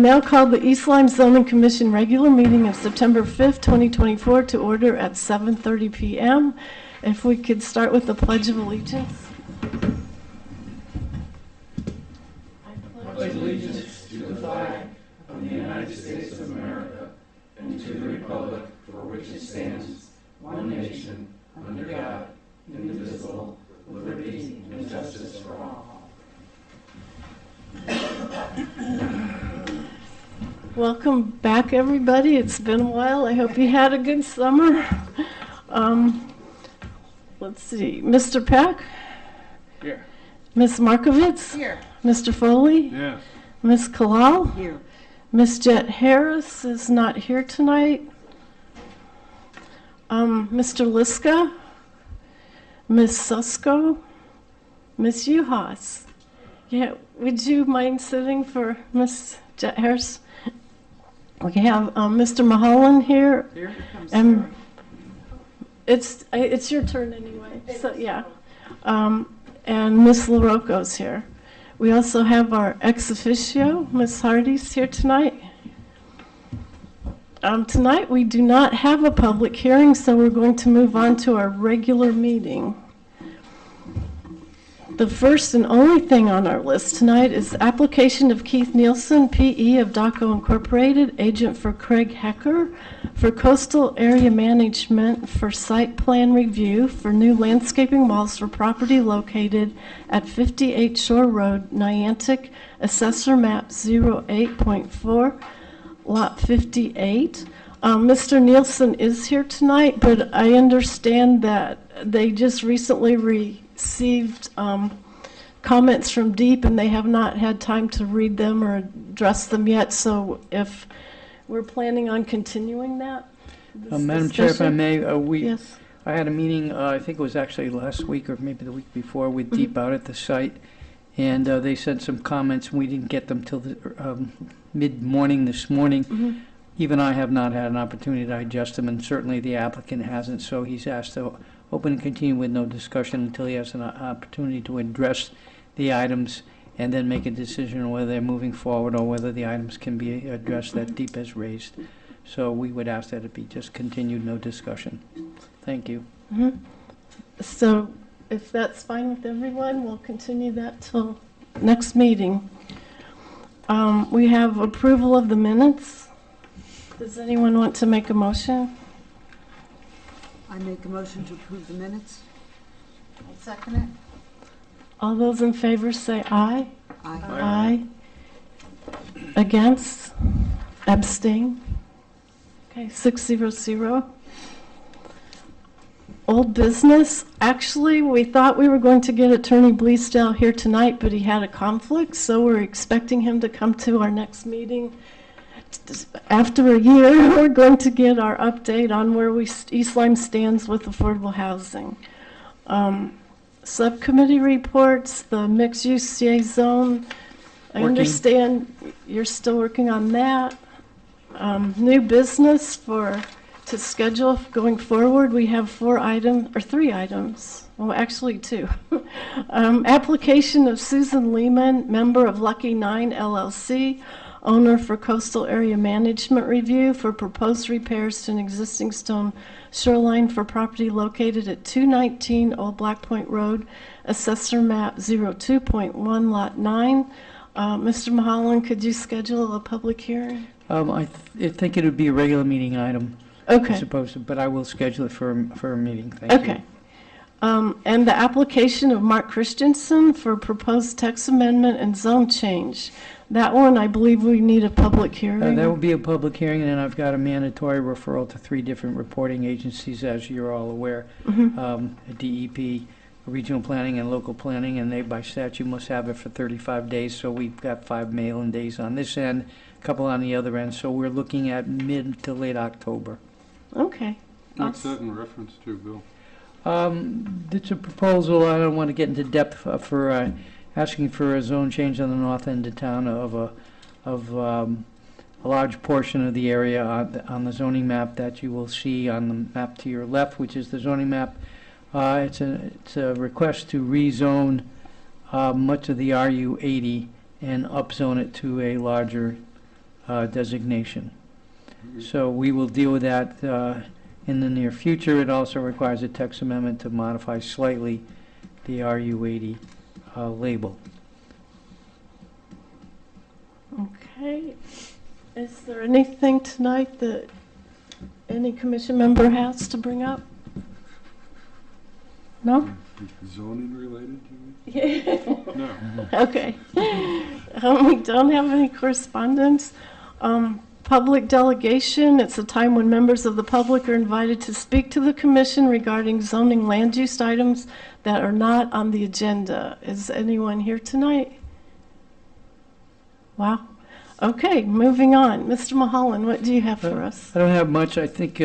now call the East Lyme Zoning Commission regular meeting of September 5th, 2024 to order at 7:30 p.m. If we could start with the Pledge of Allegiance. I pledge allegiance to the flag of the United States of America and to the republic for which it stands, one nation, under God, indivisible, with liberty and justice for all. Welcome back, everybody. It's been a while. I hope you had a good summer. Let's see. Mr. Peck? Here. Ms. Markovitz? Here. Mr. Foley? Yes. Ms. Kalal? Here. Ms. Jet Harris is not here tonight. Mr. Liska? Ms. Susko? Ms. Uhas? Yeah, would you mind sitting for Ms. Jet Harris? We have Mr. Mulholland here. Here comes And it's your turn anyway. So yeah, and Miss LaRocco's here. We also have our ex officio, Miss Hardy's here tonight. Tonight we do not have a public hearing, so we're going to move on to our regular meeting. The first and only thing on our list tonight is the application of Keith Nielsen, P.E. of DACO Incorporated, agent for Craig Hecker, for coastal area management for site plan review for new landscaping walls for property located at 58 Shore Road, Niantic, Assessor Map 08.4, Lot 58. Mr. Nielsen is here tonight, but I understand that they just recently received comments from DEEP and they have not had time to read them or address them yet. So if we're planning on continuing that. Madam Chair, if I may, Yes. I had a meeting, I think it was actually last week or maybe the week before, with DEEP out at the site, and they sent some comments. We didn't get them till the mid-morning this morning. Even I have not had an opportunity to digest them, and certainly the applicant hasn't, so he's asked to open and continue with no discussion until he has an opportunity to address the items and then make a decision on whether they're moving forward or whether the items can be addressed that DEEP has raised. So we would ask that it be just continued, no discussion. Thank you. So if that's fine with everyone, we'll continue that till next meeting. We have approval of the minutes. Does anyone want to make a motion? I make a motion to approve the minutes. I'll second it. All those in favor say aye. Aye. Aye. Against? Abstain? Okay, 600. Old business. Actually, we thought we were going to get Attorney Bleasdale here tonight, but he had a conflict, so we're expecting him to come to our next meeting. After a year, we're going to get our update on where East Lyme stands with affordable housing. Subcommittee reports, the mixed-use CA zone. I understand you're still working on that. New business to schedule going forward. We have 3 items. Well, actually 2. Application of Susan Lehman, member of Lucky 9 LLC, owner for Coastal Area Management Review for proposed repairs to an existing stone shoreline for property located at 219 Old Black Point Road, Assessor Map 02.1, Lot 9. Mr. Mulholland, could you schedule a public hearing? I think it would be a regular meeting item. Okay. As opposed to, but I will schedule it for a meeting. Thank you. Okay. And the application of Mark Christensen for proposed text amendment and zone change. That one, I believe we need a public hearing. There will be a public hearing, and then I've got a mandatory referral to 3 different reporting agencies, as you're all aware. DEP, regional planning, and local planning, and they by statute must have it for 35 days, so we've got 5 mail-in days on this end, a couple on the other end, so we're looking at mid to late October. Okay. What's that in reference to, Bill? It's a proposal. I don't want to get into depth for asking for a zone change on the north end of town of a large portion of the area on the zoning map that you will see on the map to your left, which is the zoning map. It's a request to rezone much of the RU 80 and upzone it to a larger designation. So we will deal with that in the near future. It also requires a text amendment to modify slightly the RU80 label. Okay. Is there anything tonight that any commission member has to bring up? No? Zoning related, you mean? Yeah. No. Okay. We don't have any correspondence. Public delegation, it's a time when members of the public are invited to speak to the commission regarding zoning land use items that are not on the agenda. Is anyone here tonight? Wow. Okay, moving on. Mr. Mulholland, what do you have for us? I don't have much. I think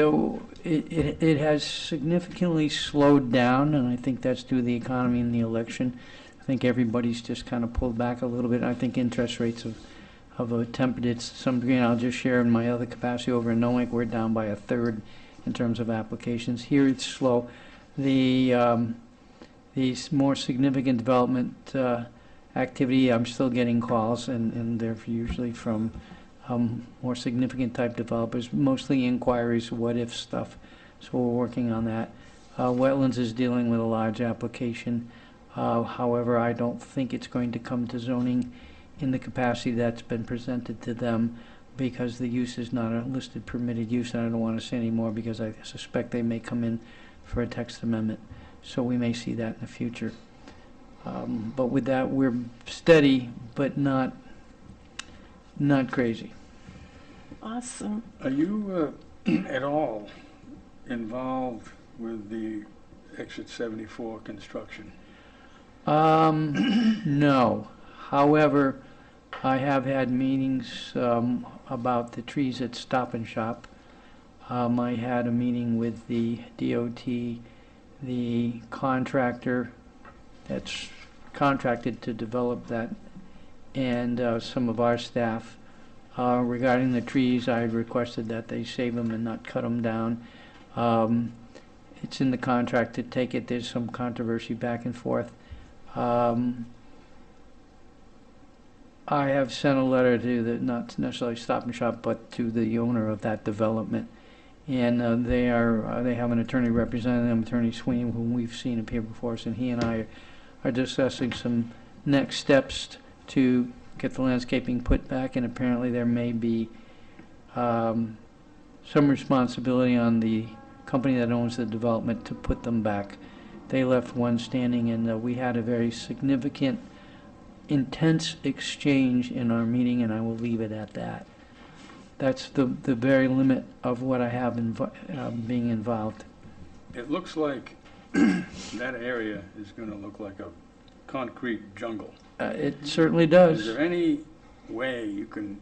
it has significantly slowed down, and I think that's due to the economy and the election. I think everybody's just kind of pulled back a little bit. I think interest rates have tempered it to some degree, and I'll just share in my other capacity over in Noank, we're down by a third in terms of applications. Here it's slow. The more significant development activity, I'm still getting calls, and they're usually from more significant type developers, mostly inquiries, what if stuff. So we're working on that. Wetlands is dealing with a large application. However, I don't think it's going to come to zoning in the capacity that's been presented to them, because the use is not a listed permitted use, and I don't want to say any more because I suspect they may come in for a text amendment. So we may see that in the future. But with that, we're steady, but not crazy. Awesome. Are you at all involved with the Exit 74 construction? No. However, I have had meetings about the trees at Stop and Shop. I had a meeting with the DOT, the contractor that's contracted to develop that, and some of our staff. Regarding the trees, I had requested that they save them and not cut them down. It's in the contract to take it. There's some controversy back and forth. I have sent a letter to the, not necessarily Stop and Shop, but to the owner of that development. And they have an attorney representing them, Attorney Sweeney, whom we've seen appear before us, and he and I are discussing some next steps to get the landscaping put back, and apparently there may be some responsibility on the company that owns the development to put them back. They left one standing, and we had a very significant, intense exchange in our meeting, and I will leave it at that. That's the very limit of what I have being involved. It looks like that area is going to look like a concrete jungle. It certainly Is does. there any way you can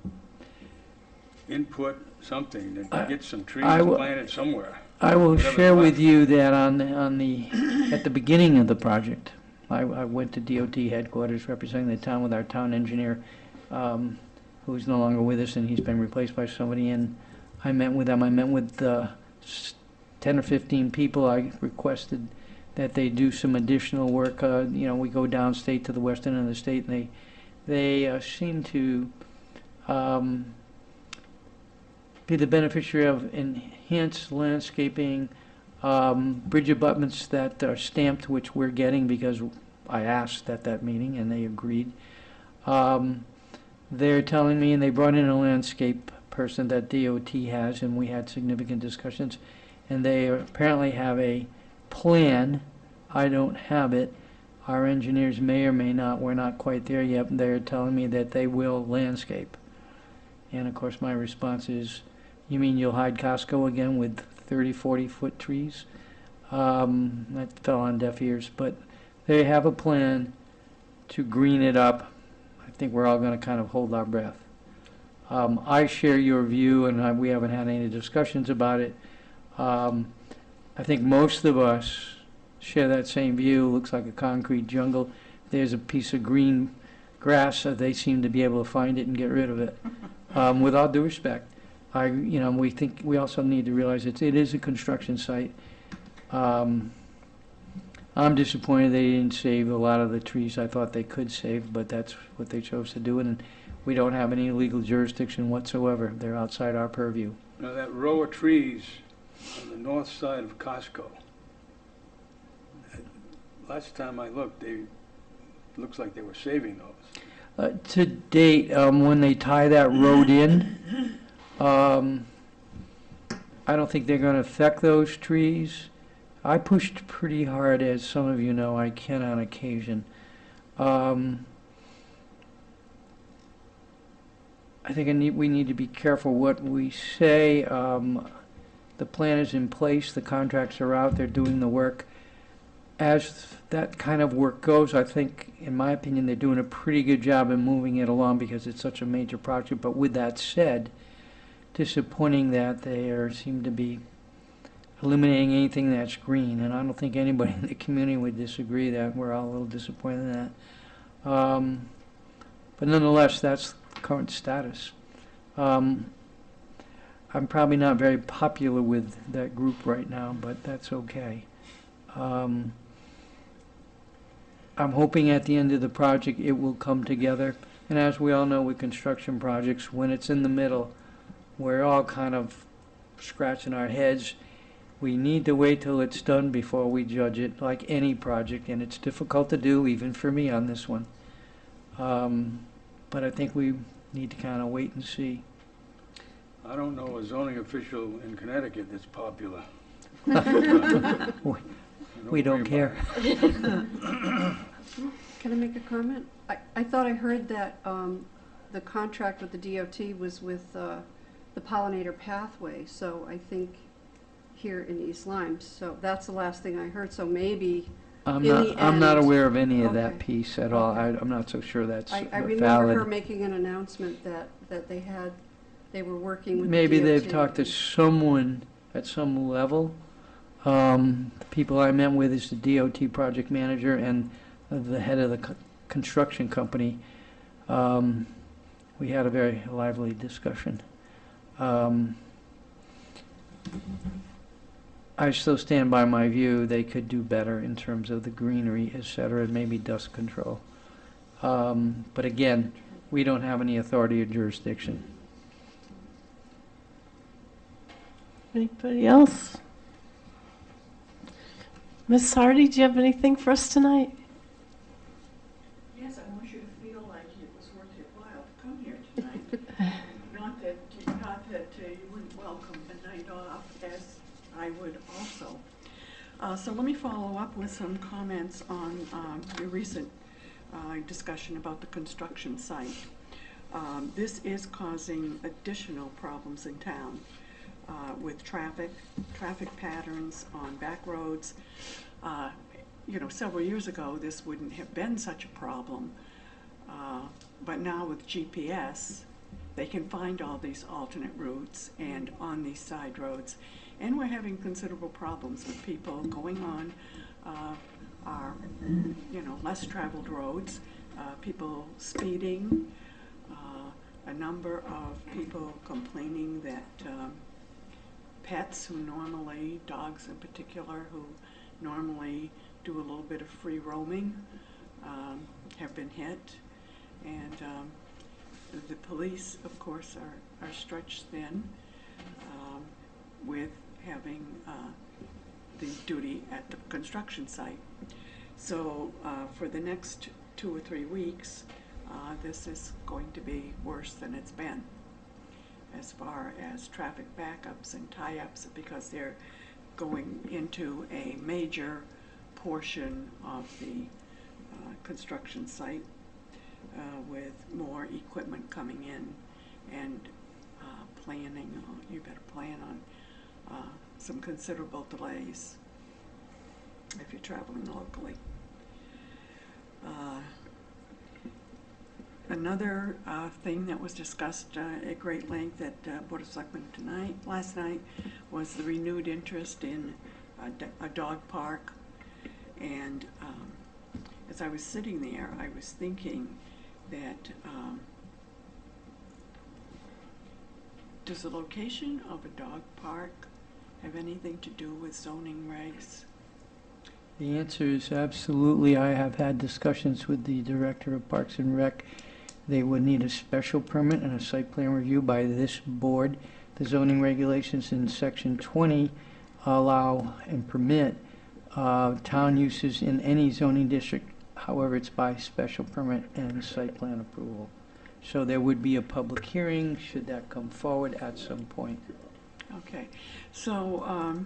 input something that can get some trees I will- planted somewhere? I will Whatever's share with left. you that at the beginning of the project, I went to DOT headquarters representing the town with our town engineer, who's no longer with us, and he's been replaced by somebody, and I met with them. I met with 10 or 15 people. I requested that they do some additional work. We go downstate to the western end of the state, and they seem to be the beneficiary of enhanced landscaping, bridge abutments that are stamped, which we're getting because I asked at that meeting and they agreed. They're telling me, and they brought in a landscape person that DOT has, and we had significant discussions, and they apparently have a plan. I don't have it. Our engineers may or may not. We're not quite there yet. They're telling me that they will landscape. And of course my response is, you mean you'll hide Costco again with 30, 40-foot trees? That fell on deaf ears, but they have a plan to green it up. I think we're all going to kind of hold our breath. I share your view, and we haven't had any discussions about it. I think most of us share that same view. It looks like a concrete jungle. There's a piece of green grass, they seem to be able to find it and get rid of it. With all due respect, we also need to realize it is a construction site. I'm disappointed they didn't save a lot of the trees I thought they could save, but that's what they chose to do. And we don't have any legal jurisdiction whatsoever. They're outside our purview. Now, that row of trees on the north side of Costco, last time I looked, looks like they were saving those. To date, when they tie that road in, I don't think they're going to affect those trees. I pushed pretty hard, as some of you know I can on occasion. I think we need to be careful what we say. The plan is in place, the contracts are out, they're doing the work. As that kind of work goes, I think, in my opinion, they're doing a pretty good job in moving it along because it's such a major project. But with that said, disappointing that they seem to be eliminating anything that's green, and I don't think anybody in the community would disagree that. We're all a little disappointed in that. But nonetheless, that's the current status. I'm probably not very popular with that group right now, but that's okay. I'm hoping at the end of the project it will come together. And as we all know with construction projects, when it's in the middle, we're all kind of scratching our heads. We need to wait till it's done before we judge it, like any project, and it's difficult to do, even for me on this one. But I think we need to kind of wait and see. I don't know a zoning official in Connecticut that's popular. We don't care. Can I make a comment? I thought I heard that the contract with the DOT was with the pollinator pathway, so I think here in East Lyme. So that's the last thing I heard, so maybe I'm in the not end- aware of any of that Okay. piece at all. Okay. I'm not so sure that's I remember valid. her making an announcement that they were working with Maybe the they've DOT. talked to someone at some level. The people I met with is the DOT project manager and the head of the construction company. We had a very lively discussion. I still stand by my view. They could do better in terms of the greenery, et cetera, and maybe dust control. But again, we don't have any authority or jurisdiction. Anybody else? Miss Hardy, do you have anything for us tonight? Yes, I want you to feel like it was worth your while to come here tonight. Not that you wouldn't welcome a night off, as I would also. So let me follow up with some comments on your recent discussion about the construction site. This is causing additional problems in town with traffic patterns on back roads. Several years ago, this wouldn't have been such a problem. But now with GPS, they can find all these alternate routes and on these side roads. And we're having considerable problems with people going on our, less traveled roads, people speeding, a number of people complaining that pets who normally, dogs in particular, who normally do a little bit of free roaming, have been hit. And the police, of course, are stretched thin with having the duty at the construction site. So for the next 2 or 3 weeks, this is going to be worse than it's been as far as traffic backups and tie-ups, because they're going into a major portion of the construction site with more equipment coming in and planning. You better plan on some considerable delays if you're traveling locally. Another thing that was discussed at great length at Board of Selectmen last night, was the renewed interest in a dog park. And as I was sitting there, I was thinking that does the location of a dog park have anything to do with zoning regs? The answer is absolutely. I have had discussions with the Director of Parks and Rec, They would need a special permit and a site plan review by this board. The zoning regulations in section 20 allow and permit town uses in any zoning district. However, it's by special permit and site plan approval. So there would be a public hearing, should that come forward at some point. Okay, so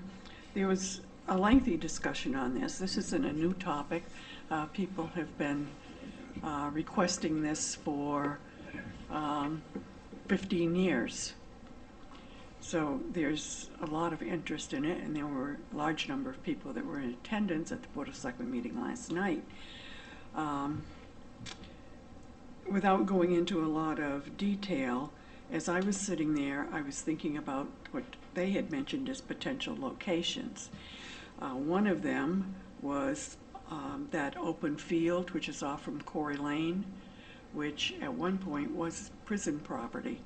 there was a lengthy discussion on this. This isn't a new topic. People have been requesting this for 15 years. So there's a lot of interest in it, and there were a large number of people that were in attendance at the Board of Selectmen meeting last night. Without going into a lot of detail, as I was sitting there, I was thinking about what they had mentioned as potential locations. One of them was that open field, which is off from Quarry Lane, which at one point was prison property.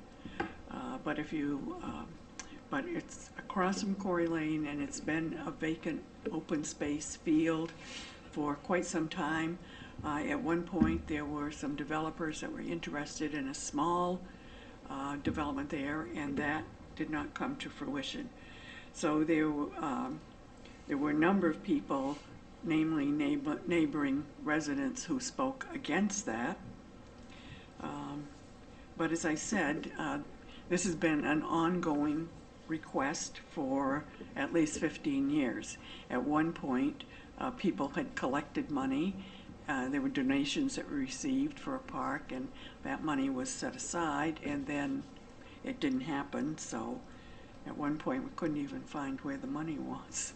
But it's across from Quarry Lane, and it's been a vacant open space field for quite some time. At one point, there were some developers that were interested in a small development there, and that did not come to fruition. So there were a number of people, namely neighboring residents, who spoke against that. But as I said, this has been an ongoing request for at least 15 years. At one point, people had collected money. There were donations that were received for a park, and that money was set aside, and then it didn't happen. So at one point, we couldn't even find where the money was.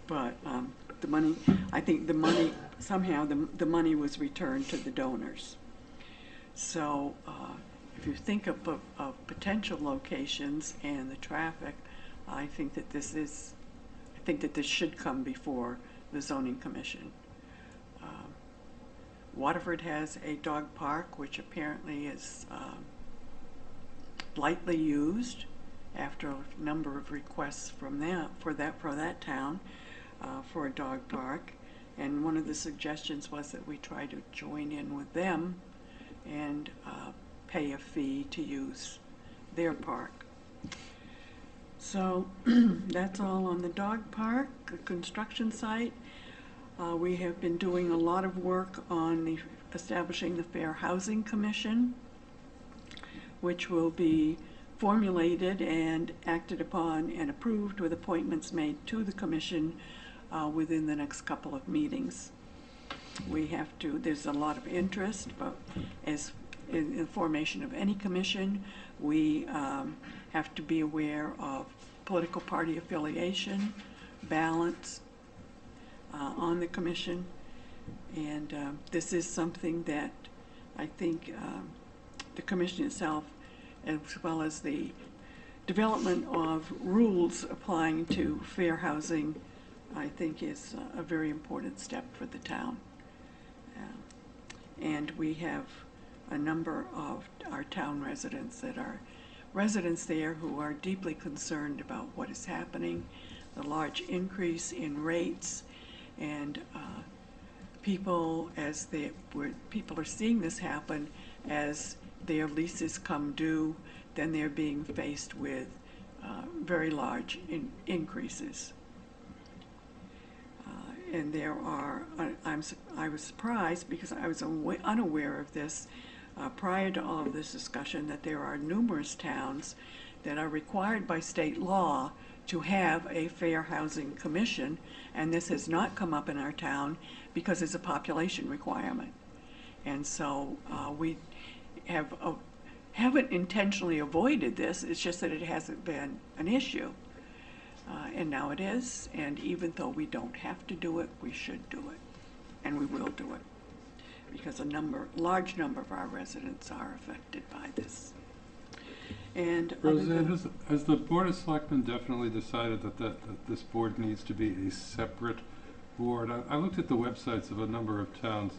But the money, I think the money, somehow the money was returned to the donors. So if you think of potential locations and the traffic, I think that this should come before the zoning commission. Waterford has a dog park, which apparently is lightly used after a number of requests from for that town for a dog park. And one of the suggestions was that we try to join in with them and pay a fee to use their park. So that's all on the dog park, the construction site. We have been doing a lot of work on establishing the Fair Housing Commission, which will be formulated and acted upon and approved with appointments made to the commission within the next couple of meetings. There's a lot of interest, but as in the formation of any commission, we have to be aware of political party affiliation, balance on the commission, and this is something that I think the commission itself, as well as the development of rules applying to fair housing, I think is a very important step for the town. And we have a number of our town residents that are residents there who are deeply concerned about what is happening, the large increase in rates, and people are seeing this happen as their leases come due, then they're being faced with very large increases. And there are, I was surprised because I was unaware of this prior to all of this discussion, that there are numerous towns that are required by state law to have a fair housing commission, and this has not come up in our town because it's a population requirement. And so we haven't intentionally avoided this, it's just that it hasn't been an issue. And now it is, and even though we don't have to do it, we should do it, and we will do it, because a large number of our residents are affected by this. And Roseanne, has the Board of Selectmen definitely decided that this board needs to be a separate board? I looked at the websites of a number of towns,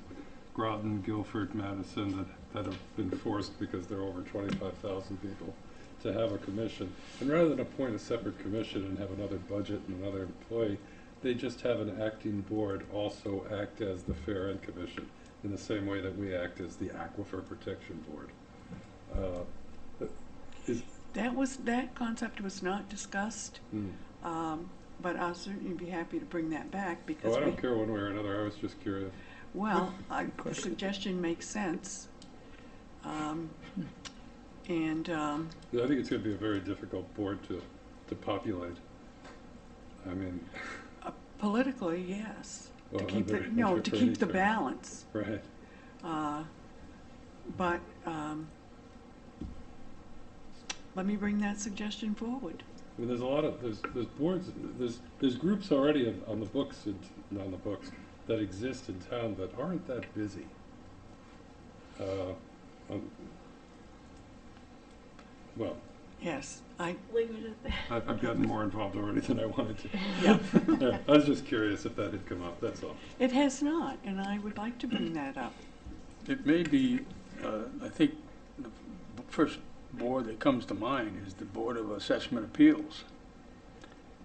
Groton, Guilford, Madison, that have been forced, because there are over 25,000 people, to have a commission. And rather than appoint a separate commission and have another budget and another employee, they just have an acting board also act as the Fair End Commission. in the same way that we act as the Aquifer Protection Board. That concept was not discussed, but I'll certainly be happy to bring that back because I don't care one way or another, I was just curious. well, the suggestion makes sense. And I think it's going to be a very difficult board to populate. I mean, politically, yes, well, to keep the, under- no, under to keep the Freddie's, balance. right. But let me bring that suggestion forward. I mean, there's a lot of there's boards, there's groups already on the books, not on the books, that exist in town that aren't that busy. Well, Yes, Leave it at that. I've gotten more involved already than I wanted to. yeah, Yeah, I was just curious if that had come up, that's all. it has not, and I would like to bring that up. It may be, I think the first board that comes to mind is the Board of Assessment Appeals.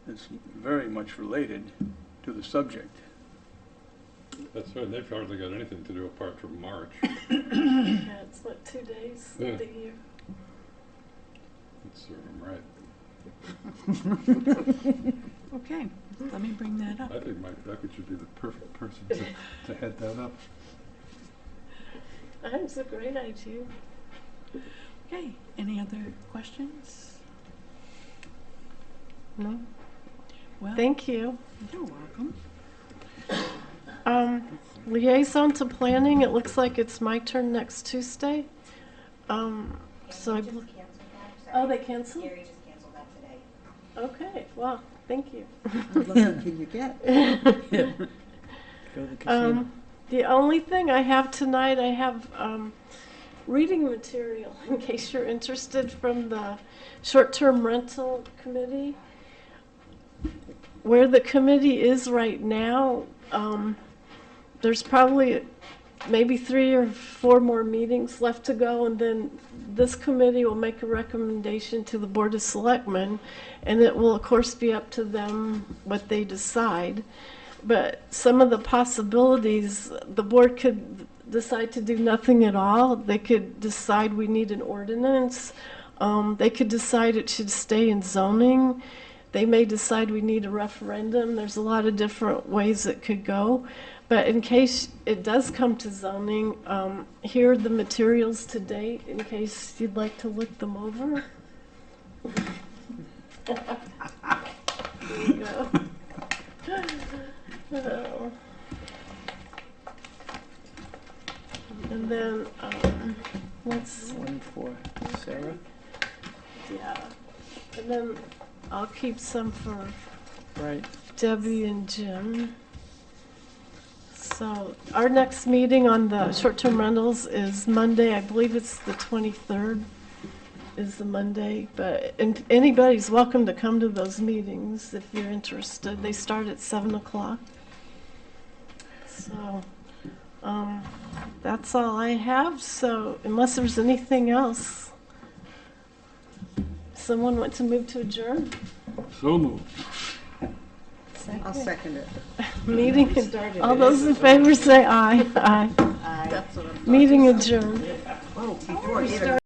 It's very much related to the subject. That's right, they've hardly got anything to do apart from March. Yeah, it's what, 2 days Yeah. of the year. Let's serve them right. Okay, let me bring that up. I think Mike Beckett should be the perfect person to head that up. That's a great idea. Okay, any other questions? No? Well, Thank you. you're welcome. Liaison to planning, it looks like it's my turn next Tuesday. So I, Just canceled that. oh, they canceled? Gary just canceled that today. Okay, well, thank you. How lucky can you get? Go to the casino. The only thing I have tonight, I have reading material in case you're interested from the short-term rental committee. Where the committee is right now, there's probably maybe 3 or 4 more meetings left to go, and then this committee will make a recommendation to the Board of Selectmen, and it will, of course, be up to them what they decide. But some of the possibilities, the board could decide to do nothing at all. They could decide we need an ordinance. They could decide it should stay in zoning. They may decide we need a referendum. There's a lot of different ways it could go. But in case it does come to zoning, here are the materials to date in case you'd like to look them over. There you go. Oh. And then, let's, One for Sarah. yeah. And then I'll keep some for Right. Debbie and Jim. So our next meeting on the short-term rentals is Monday, I believe it's the 23rd is the Monday, but and anybody's welcome to come to those meetings if you're interested. They start at 7 o'clock. So that's all I have, so unless there's anything else. Someone want to move to adjourn? So moved. I'll second it. Meeting, all those in favor say aye. Aye. That's what I'm Meeting adjourned. Oh, before either.